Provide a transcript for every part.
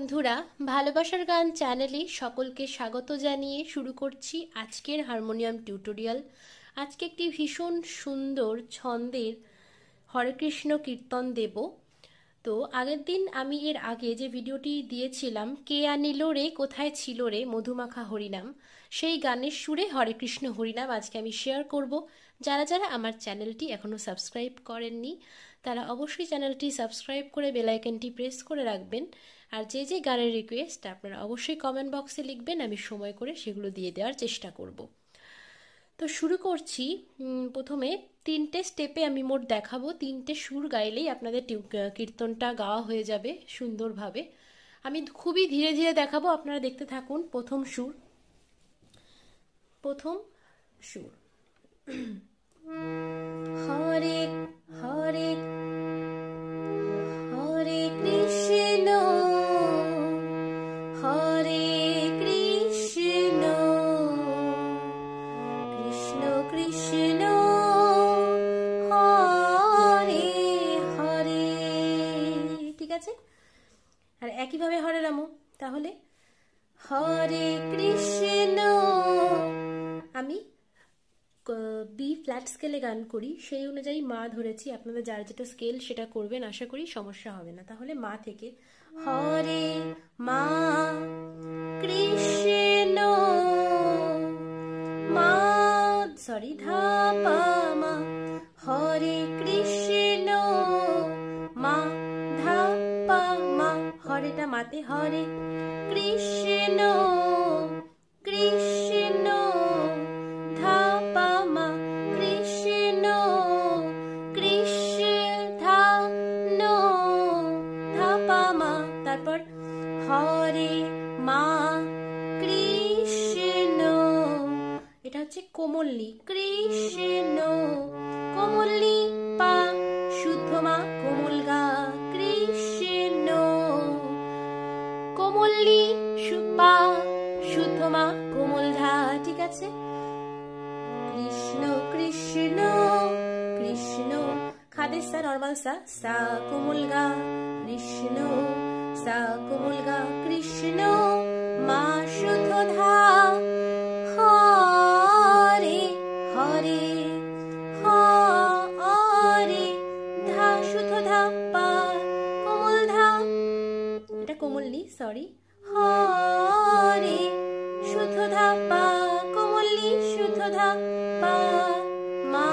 বন্ধুরা, ভালোবাসার গান চ্যানেলে সকলকে স্বাগত জানিয়ে শুরু করছি আজকের হারমোনিয়াম টিউটোরিয়াল। আজকে একটি ভীষণ সুন্দর ছন্দের হরে কৃষ্ণ কীর্তন দেব। তো আগের দিন আমি এর আগে যে ভিডিওটি দিয়েছিলাম, কে আনিল রে কোথায় ছিল রে মধুমাখা হরিনাম, সেই গানের সুরে হরে কৃষ্ণ হরিনাম আজকে আমি শেয়ার করব। যারা যারা আমার চ্যানেলটি এখনও সাবস্ক্রাইব করেননি তারা অবশ্যই চ্যানেলটি সাবস্ক্রাইব করে বেল আইকনটি প্রেস করে রাখবেন। আর যে যে গানের রিকোয়েস্ট আপনারা অবশ্যই কমেন্ট বক্সে লিখবেন, আমি সময় করে সেগুলো দিয়ে দেওয়ার চেষ্টা করব। তো শুরু করছি। প্রথমে 3টে স্টেপে আমি মোট দেখাবো, 3টে সুর গাইলেই আপনাদের কীর্তনটা গাওয়া হয়ে যাবে সুন্দরভাবে। আমি খুবই ধীরে ধীরে দেখাবো, আপনারা দেখতে থাকুন। প্রথম সুর হরে হরে হরে কৃষ্ণ হরে কৃষ্ণ কৃষ্ণ কৃষ্ণ হরে হরে। ঠিক আছে, আর একইভাবে হরে রাম। তাহলে হরে কৃষ্ণ, আমি বি ফ্ল্যাট স্কেলে গান করি, সেই অনুযায়ী মা ধরেছি। আপনাদের যার যেটা স্কেল সেটা করবেন, আশা করি সমস্যা হবে না। তাহলে মা থেকে হরে মা কৃষ্ণ মা ধা পা মা, হরে কৃষ্ণ মা ধা পা মা, হরেটা মাতে, হরে কৃষ্ণ কৃষ্ণ ধা পা মা, কৃষ্ণ কৃষ্ণ ধা নো ধা পা মা। তারপর হরে মা কৃষ্ণ, এটা হচ্ছে কোমলনি, কৃষ্ণ কোমলনি পা শুদ্ধ মা, কোমল গা কৃষ্ণ কোমলনি পা শুদ্ধ মা, কোমল ধা। ঠিক আছে, কৃষ্ণ কৃষ্ণ কৃষ্ণ খাদের সা নর্মাল সা, সা কোমল গা কৃষ্ণ, সা কোমল গা কৃষ্ণ মা শুদ্ধ ধা, হরে হরে হরে ধা শুদ্ধ ধা পা কোমল ধা, এটা কোমলনি, সরি, হরে শুদ্ধ ধা পা কোমলনি শুদ্ধ ধা পা মা,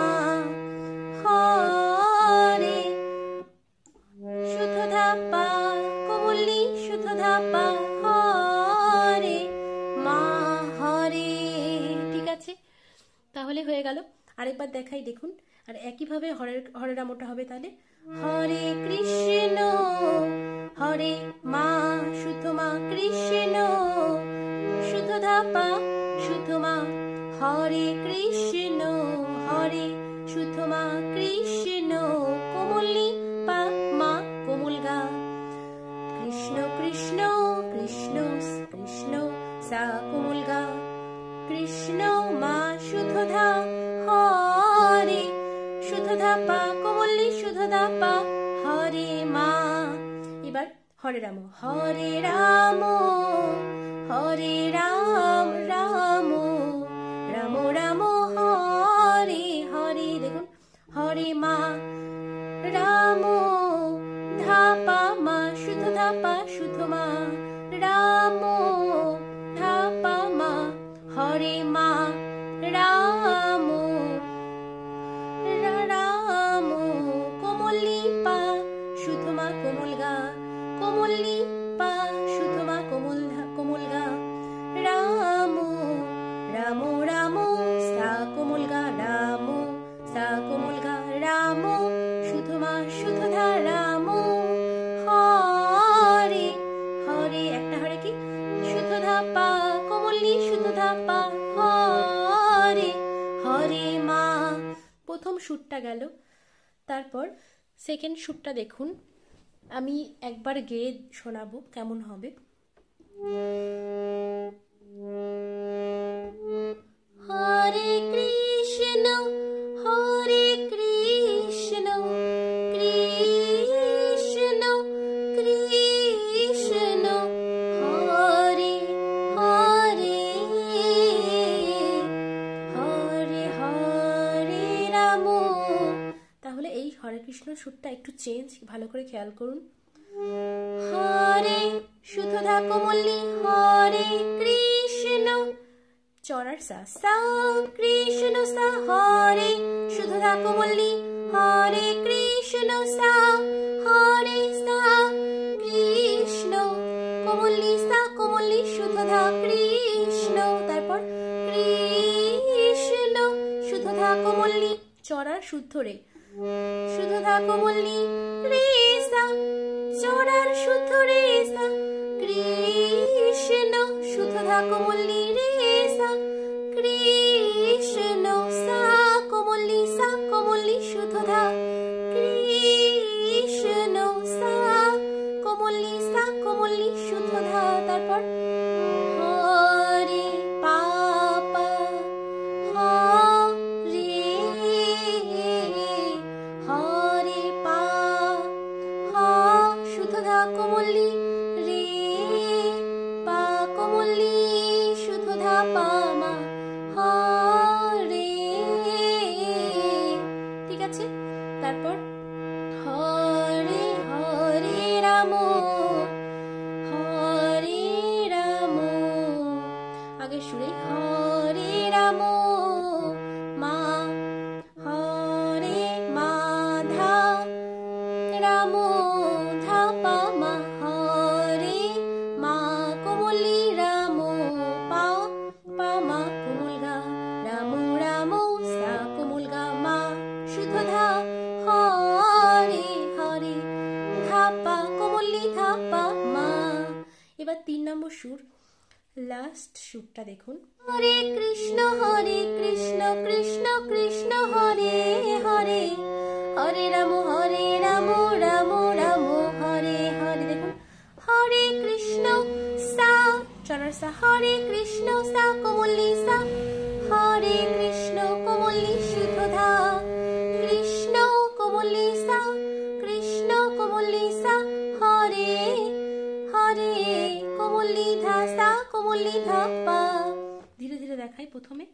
হরে শুদ্ধ ধা পা কোমলনি শুদ্ধ ধা পা হরে মা হরে। ঠিক আছে, তাহলে হয়ে গেল। আরেকবার দেখাই, দেখুন। আর একইভাবে হরে রামটা হবে। তাহলে হরে কৃষ্ণ হরে মা শুদ্ধ মা কৃষ্ণ শুদ্ধ ধা পা শুদ্ধ মা, হরে কৃষ্ণ হরে শুদ্ধ মা কৃষ্ণ কোমলনি পা মা কোমল গা, কৃষ্ণ কৃষ্ণ কৃষ্ণ কৃষ্ণ সা কোমল গা কৃষ্ণ মা শুদ্ধ ধা, হরে শুদ্ধ ধা পা কোমলনি শুদ্ধ ধা পা হরে মা। এবার হরে রাম, হরে রাম হরে রাম রাম রাম রাম হরে হরে। দেখুন, হরে মা রাম ধা পা মা শুদ্ধ ধা পা শুদ্ধ মা, রাম ধা পা মা হরে মা রাম রাম কোমলনি পা শুদ্ধ মা কোমল গা, কোমলনি পা শুদ্ধ মা কোমল গা, রাম রাম রাম সা কোমল গা, রাম সা কোমল গা রাম শুদ্ধ মা শুদ্ধ ধা রাম, হরে হরে একটা হরে কি শুদ্ধ ধা পা কোমলনি শুদ্ধ ধা পা হরে হরে মা। প্রথম সুরটা গেল। তারপর সেকেন্ড সুরটা দেখুন, আমি একবার গেয়ে শোনাবো কেমন হবে। হরে কৃষ্ণ কৃষ্ণ কৃষ্ণ সুরটা একটু চেঞ্জ, ভালো করে খেয়াল করুন। হরে শুদ্ধধা কোমলি হরে কৃষ্ণ, চড়ার সা সা কৃষ্ণ সা হরে শুদ্ধধা কোমলি হরে কৃষ্ণ সা হরে সা কৃষ্ণ কোমলি সা কোমলি শুদ্ধধা কৃষ্ণ, তারপর কৃষ্ণ শুদ্ধধা কোমলি চড়ার শুদ্ধ রে, শুদ্ধধা কোমলি রে সা চড়ার শুদ্ধ রে সা কৃষ্ণ শুদ্ধধা কোমলি রে সা কৃষ্ণ সা কোমলি শুদ্ধধা কৃষ্ণ সা কোমলি শুদ্ধধা, তারপর হরে পাপা হরে হরে পা শুদ্ধধা কোমলি রে পা কোমলি শুদ্ধধা পা মা হরে, ঠিক আছে। তারপর হরে হরে রাম আগে সুরে হরে রাম মা হরে মাধা রাম ধা পা মা হরে মা কোমলি রাম পা পা মা কোমল গা রাম রাম সা কোমল গা মা শুদ্ধধা হরে হরে ধা পা কোমলি ধা পা মা। এবার 3 নম্বর সুর, লাস্ট সুরটা দেখুন। হরে কৃষ্ণ কৃষ্ণ কৃষ্ণ হরে হরে হরে রাম রাম রাম হরে হরে, দেখুন হরে কৃষ্ণ সা চড়ার সা হরে কৃষ্ণ সা কোমলি সা হরে কৃষ্ণ কোমলি শুদ্ধধা কৃষ্ণ কোমলি সা হরে হরে কোমলি ধা সা কোমলি ধা পা। ধীরে ধীরে দেখাই। প্রথমে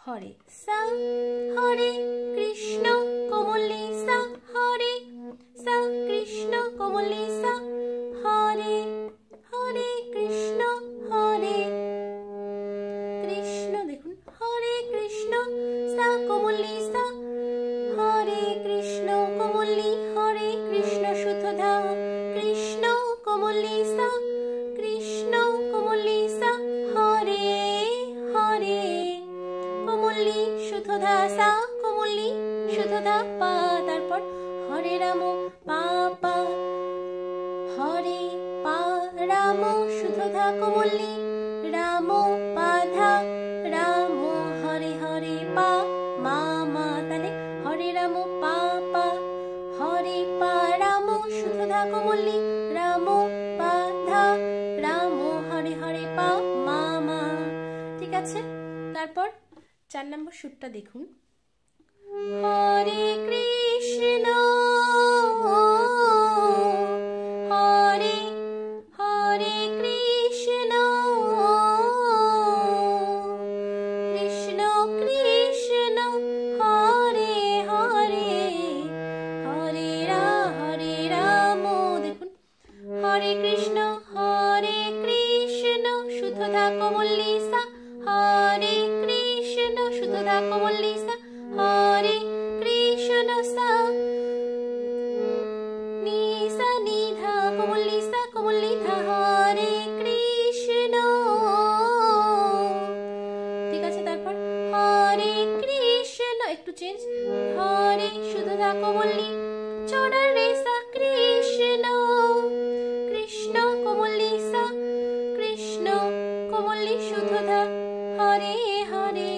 হরে সা হরে কৃষ্ণ কোমলি সা হরে সা কৃষ্ণ কোমলি সা হরে হরে কৃষ্ণ দেখুন হরে কৃষ্ণ সা কোমলি সা হরে কৃষ্ণ কোমলি হরে কৃষ্ণ শুদ্ধধা কৃষ্ণ কোমলি সা হরে হরে কোমলি শুদ্ধধা সা কোমলি শুদ্ধধা পা, তারপর হরে রাম পা পা হরে পা রাম শুদ্ধধা কোমলি রাম পাধা রাম হরে হরে পা মা মা, তাহলে হরে রাম পা পা হরে পা রাম শুদ্ধধা কোমলি রাম পাধা রাম হরে হরে পা মা মা, ঠিক আছে। তারপর 4 নম্বর সুরটা দেখুন। হরে কৃষ্ণ হরে হরে কৃষ্ণ কৃষ্ণ কৃষ্ণ হরে হরে হরে রাম, দেখুন হরে কৃষ্ণ শুদ্ধধা কোমলি সা হরে কৃষ্ণ শুদ্ধধা কোমলি সা হরে কৃষ্ণ সা নিধা কোমলি সা কোমলি ধা হরে কৃষ্ণ, ঠিক আছে। তারপর হরে কৃষ্ণ একটু চেঞ্জ, হরে শুদ্ধধা কোমলি চড়ার রে সা কৃষ্ণ কৃষ্ণ কোমলি সা কৃষ্ণ কোমলি শুদ্ধধা হরে হরে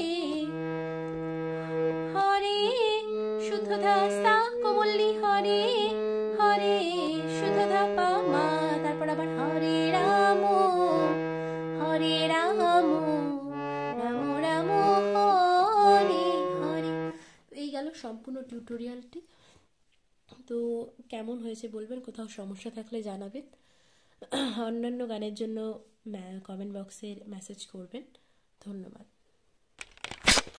হরে শুদ্ধধা সা কোমলি হরে হরে শুদ্ধধা পা মা, তারপর আবার হরে রাম রাম রাম হরে হরে। এই গেল সম্পূর্ণ টিউটোরিয়ালটি। তো কেমন হয়েছে বলবেন, কোথাও সমস্যা থাকলে জানাবেন। অন্যান্য গানের জন্য কমেন্ট বক্সে মেসেজ করবেন। ধন্যবাদ।